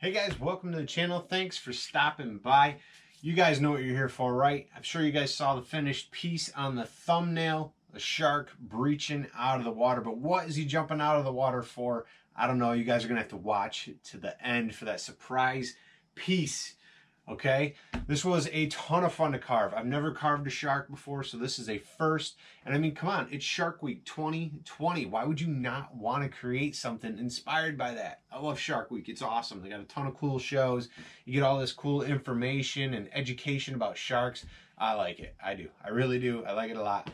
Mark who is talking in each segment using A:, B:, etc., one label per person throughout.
A: Hey guys, welcome to the channel. Thanks for stopping by. You guys know what you're here for, right? I'm sure you guys saw the finished piece on the thumbnail, a shark breaching out of the water. But what is he jumping out of the water for? I don't know. You guys are going to have to watch to the end for that surprise piece. Okay, this was a ton of fun to carve. I've never carved a shark before, so this is a first. And I mean, come on, it's Shark Week 2020. Why would you not want to create something inspired by that? I love Shark Week. It's awesome. They got a ton of cool shows. You get all this cool information and education about sharks. I like it. I do. I really do. I like it a lot.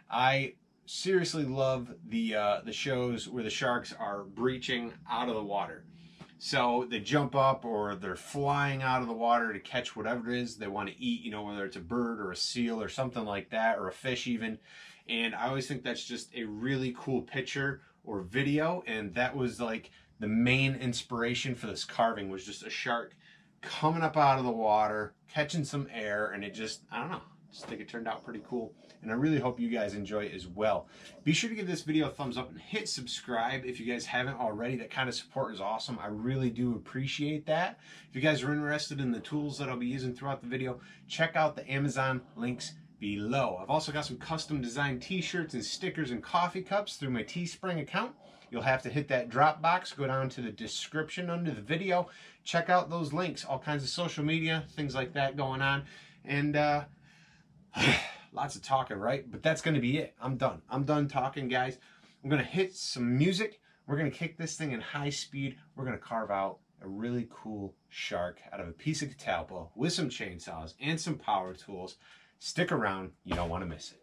A: I seriously love the shows where the sharks are breaching out of the water. So they jump up or they're flying out of the water to catch whatever it is they want to eat, you know, whether it's a bird or a seal or something like that, or a fish even. And I always think that's just a really cool picture or video. And that was like the main inspiration for this carving, was just a shark coming up out of the water, catching some air, and it just, I don't know, I just think it turned out pretty cool. And I really hope you guys enjoy it as well. Be sure to give this video a thumbs up and hit subscribe if you guys haven't already. That kind of support is awesome. I really do appreciate that. If you guys are interested in the tools that I'll be using throughout the video, check out the Amazon links below. I've also got some custom designed t-shirts and stickers and coffee cups through my Teespring account. You'll have to hit that drop box, go down to the description under the video, check out those links, all kinds of social media, things like that going on. And lots of talking, right? But that's going to be it. I'm done. I'm done talking, guys. I'm going to hit some music. We're going to kick this thing in high speed. We're going to carve out a really cool shark out of a piece of catalpa with some chainsaws and some power tools. Stick around. You don't want to miss it.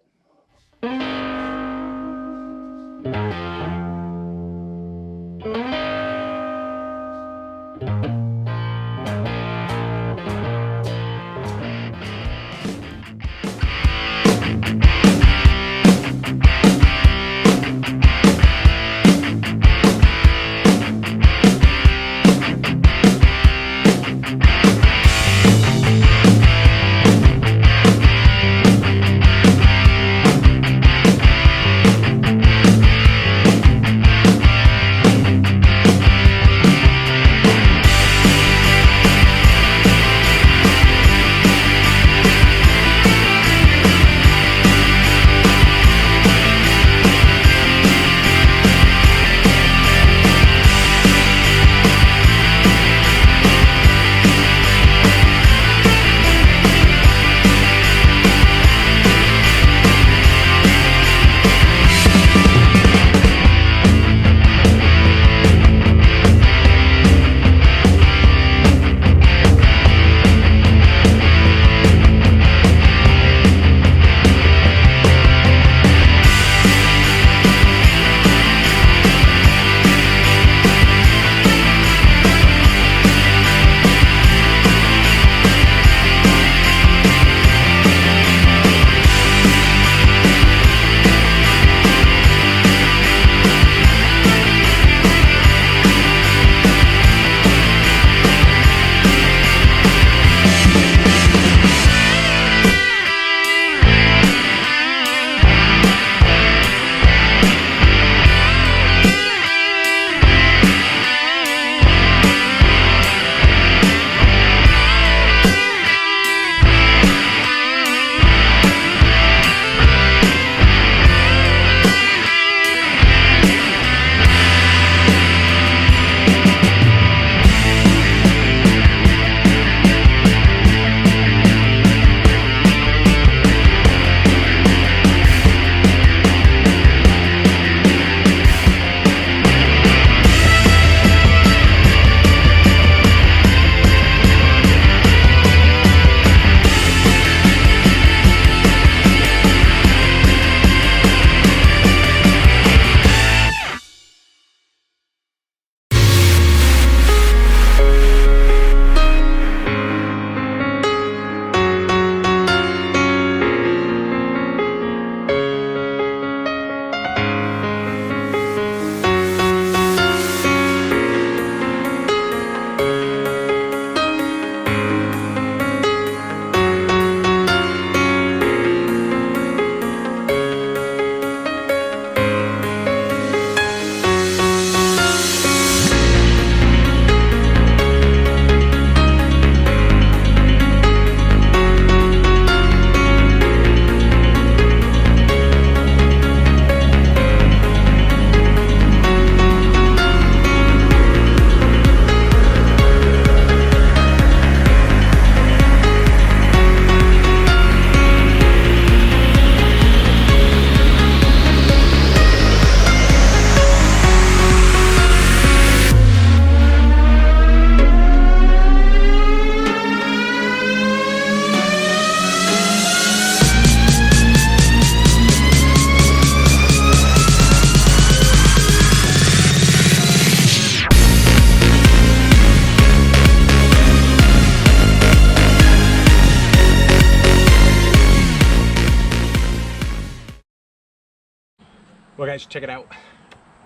A: Well guys, check it out.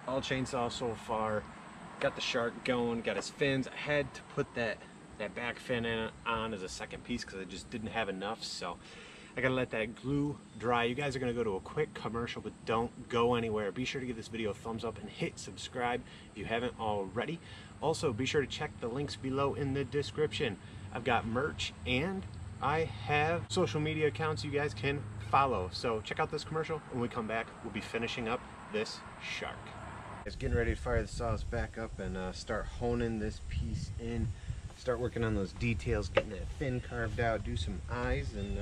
A: All chainsaw so far. Got the shark going, got his fins. I had to put that back fin on as a second piece because I just didn't have enough, so I gotta let that glue dry. You guys are gonna go to a quick commercial, but don't go anywhere. Be sure to give this video a thumbs up and hit subscribe if you haven't already. Also, be sure to check the links below in the description. I've got merch and I have social media accounts you guys can follow. So check out this commercial. When we come back, we'll be finishing up this shark. It's getting ready to fire the saws back up and start honing this piece in. Start working on those details, getting that fin carved out, do some eyes, and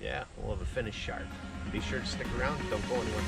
A: yeah, we'll have a finished shark. Be sure to stick around, don't go anywhere.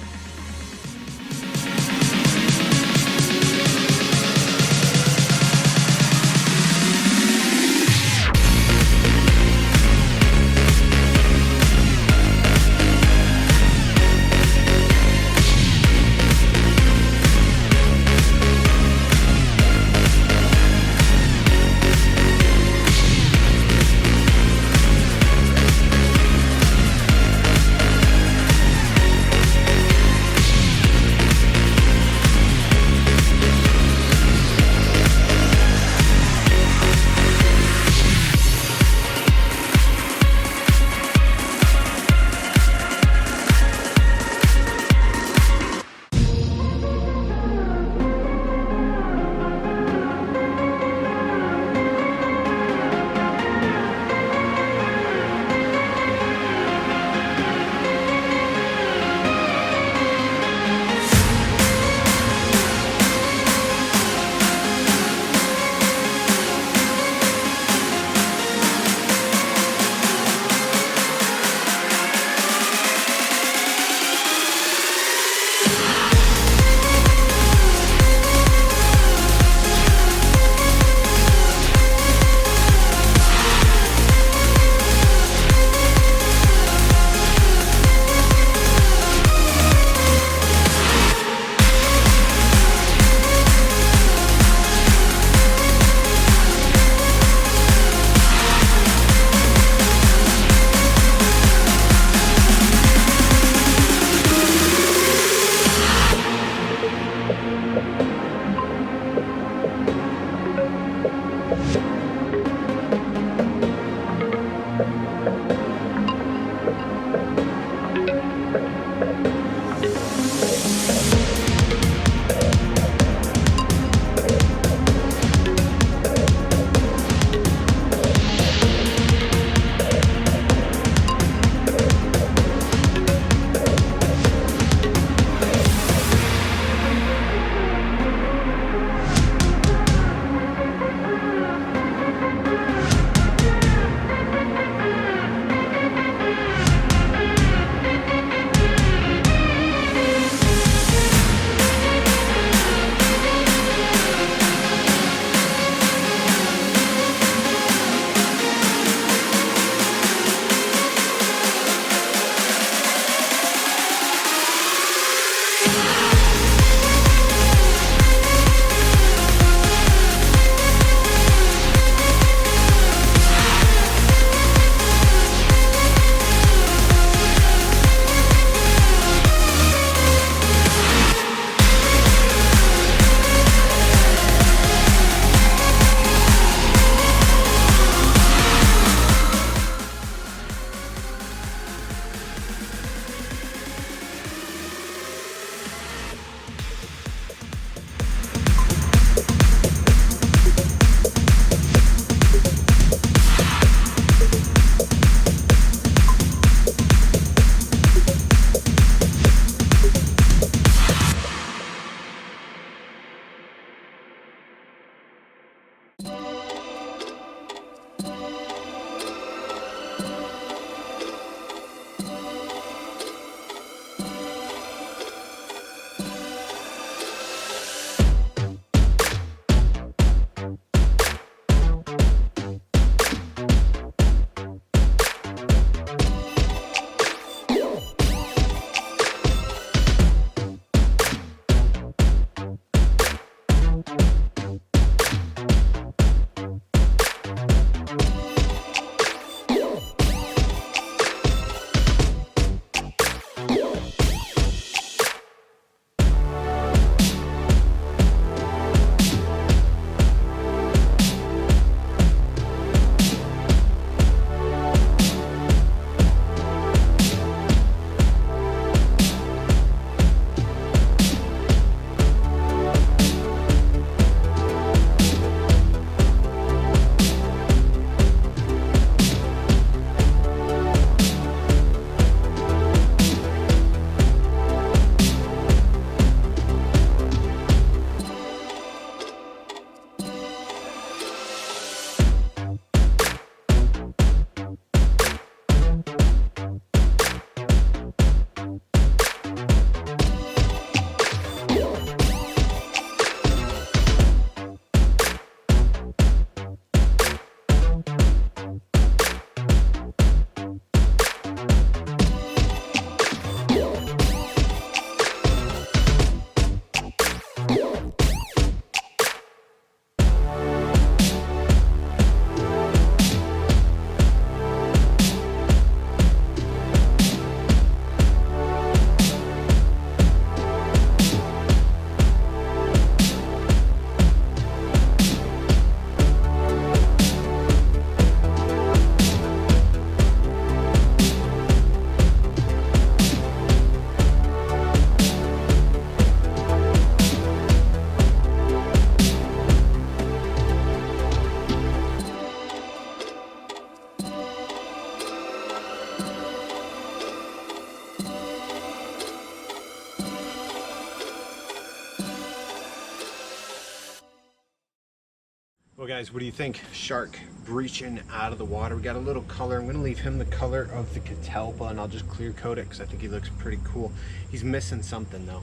A: Well guys, what do you think? Shark breaching out of the water. We got a little color. I'm gonna leave him the color of the catalpa and I'll just clear coat it because I think he looks pretty cool. He's missing something though.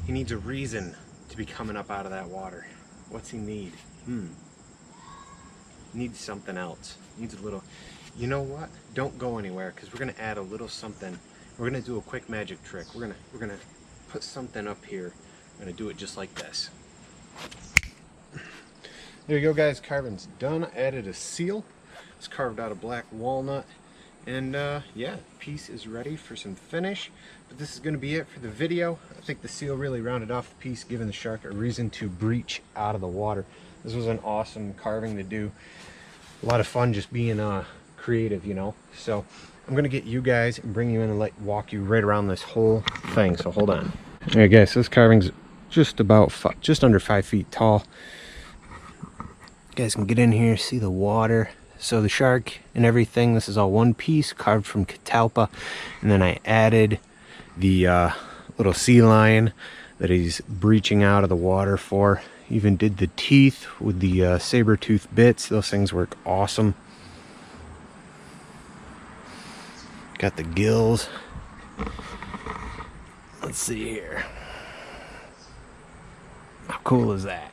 A: He needs a reason to be coming up out of that water. What's he need? He needs something else. He needs a little, you know what? Don't go anywhere because we're gonna add a little something. We're gonna do a quick magic trick. We're gonna put something up here. We're gonna do it just like this. There you go guys, carving's done. I added a seal. It's carved out of black walnut. And yeah, piece is ready for some finish. But this is gonna be it for the video. I think the seal really rounded off the piece, giving the shark a reason to breach out of the water. This was an awesome carving to do. A lot of fun just being creative, you know. So I'm gonna get you guys and bring you in and walk you right around this whole thing. So hold on. All right guys, so this carving's just under 5 feet tall. You guys can get in here, see the water. So the shark and everything, this is all one piece carved from catalpa, and then I added the little sea lion that he's breaching out of the water for. Even did the teeth with the saber-tooth bits. Those things work awesome. Got the gills. Let's see here. How cool is that?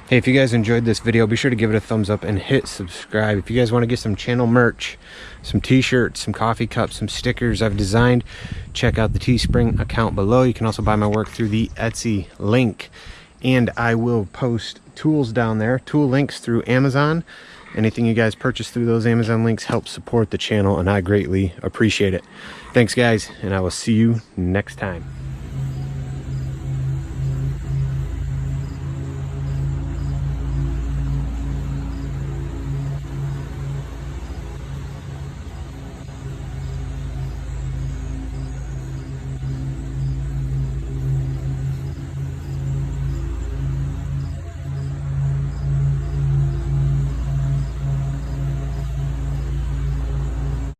A: Hey, if you guys enjoyed this video, be sure to give it a thumbs up and hit subscribe. If you guys want to get some channel merch, some t-shirts, some coffee cups, some stickers I've designed, check out the Teespring account below. You can also buy my work through the Etsy link. And I will post tools down there, tool links through Amazon. Anything you guys purchase through those Amazon links helps support the channel, and I greatly appreciate it. Thanks guys, and I will see you next time.